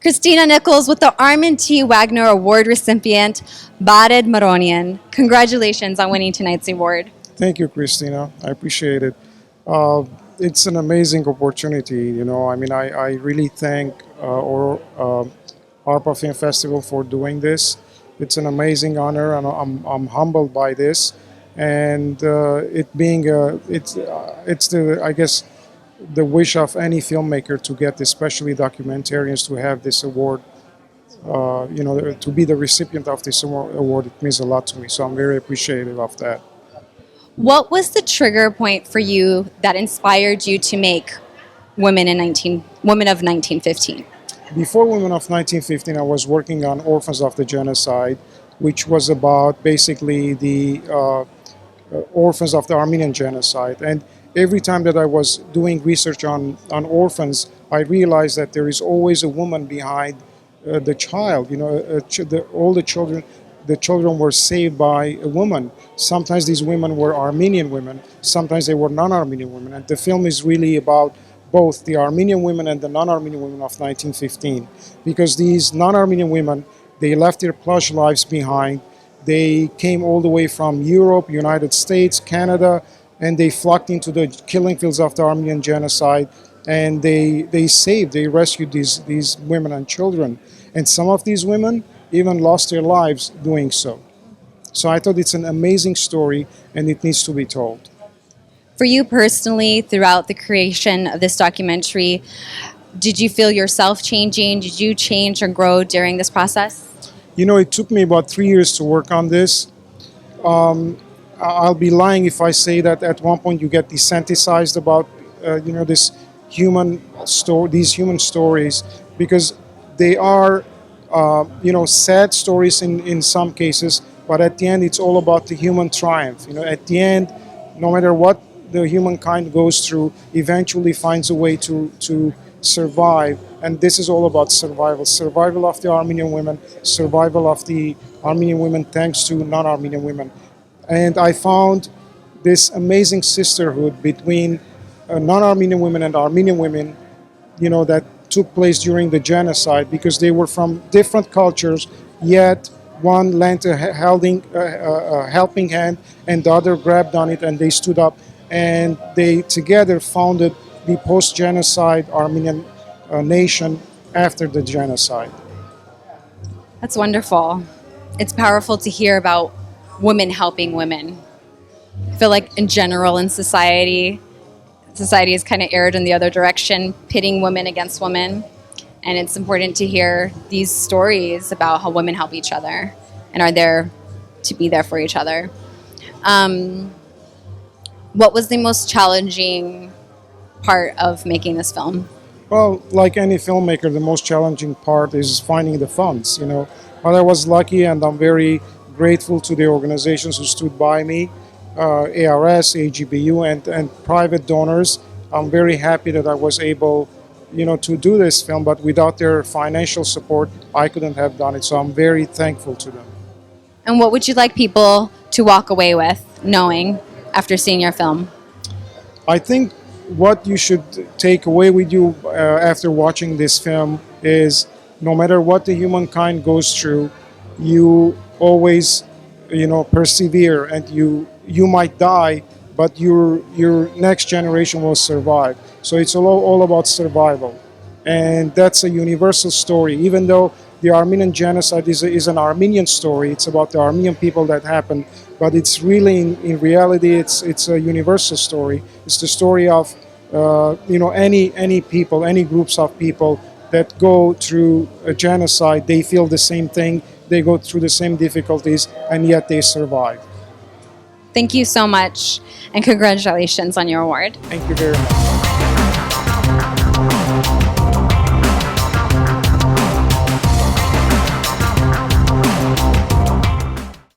Christina Nichols with the Armin T. Wagner Award recipient, Bared Maronian. Congratulations on winning tonight's award. Thank you, Christina. I appreciate it. It's an amazing opportunity. I really thank ARPA Film Festival for doing this. It's an amazing honor, and I'm humbled by this. And it being it's the I guess the wish of any filmmaker to get, especially documentarians, to have this award. To be the recipient of this award, it means a lot to me. So I'm very appreciative of that. What was the trigger point for you that inspired you to make Women of 1915? Before Women of 1915, I was working on Orphans of the Genocide, which was about basically the orphans of the Armenian genocide. And every time that I was doing research on orphans, I realized that there is always a woman behind the child. All the children were saved by a woman. Sometimes these women were Armenian women, sometimes they were non-Armenian women. And the film is really about both the Armenian women and the non-Armenian women of 1915. Because these non-Armenian women, they left their plush lives behind. They came all the way from Europe, United States, Canada, and they flocked into the killing fields of the Armenian genocide. And they rescued these women and children. And some of these women even lost their lives doing so. So I thought it's an amazing story, and it needs to be told. For you personally, throughout the creation of this documentary, did you feel yourself changing? Did you change or grow during this process? It took me about 3 years to work on this. I'll be lying if I say that at one point you get desensitized about this these human stories, because they are sad stories in some cases, but at the end it's all about the human triumph. At the end, no matter what the humankind goes through, eventually finds a way to survive. And this is all about survival of the Armenian women, survival of the Armenian women thanks to non-Armenian women. And I found this amazing sisterhood between non-Armenian women and Armenian women, that took place during the genocide, because they were from different cultures, yet one lent a helping hand and the other grabbed on it, and they stood up, and they together founded the post-genocide Armenian nation after the genocide. That's wonderful. It's powerful to hear about women helping women. I feel like in general in society is kind of erred in the other direction, pitting women against women. And it's important to hear these stories about how women help each other and are there to be there for each other. What was the most challenging part of making this film? Well, like any filmmaker, the most challenging part is finding the funds, But I was lucky, and I'm very grateful to the organizations who stood by me, ARS, AGBU, and private donors. I'm very happy that I was able, to do this film, but without their financial support, I couldn't have done it. So I'm very thankful to them. And what would you like people to walk away with, knowing after seeing your film? I think what you should take away with you after watching this film is, no matter what the humankind goes through, you always, persevere, and you might die, but your next generation will survive. So it's all about survival, and that's a universal story. Even though the Armenian genocide is an Armenian story, it's about the Armenian people that happened, but it's really in reality it's a universal story. It's the story of any people, any groups of people that go through a genocide. They feel the same thing, they go through the same difficulties, and yet they survive. Thank you so much, and congratulations on your award. Thank you very much.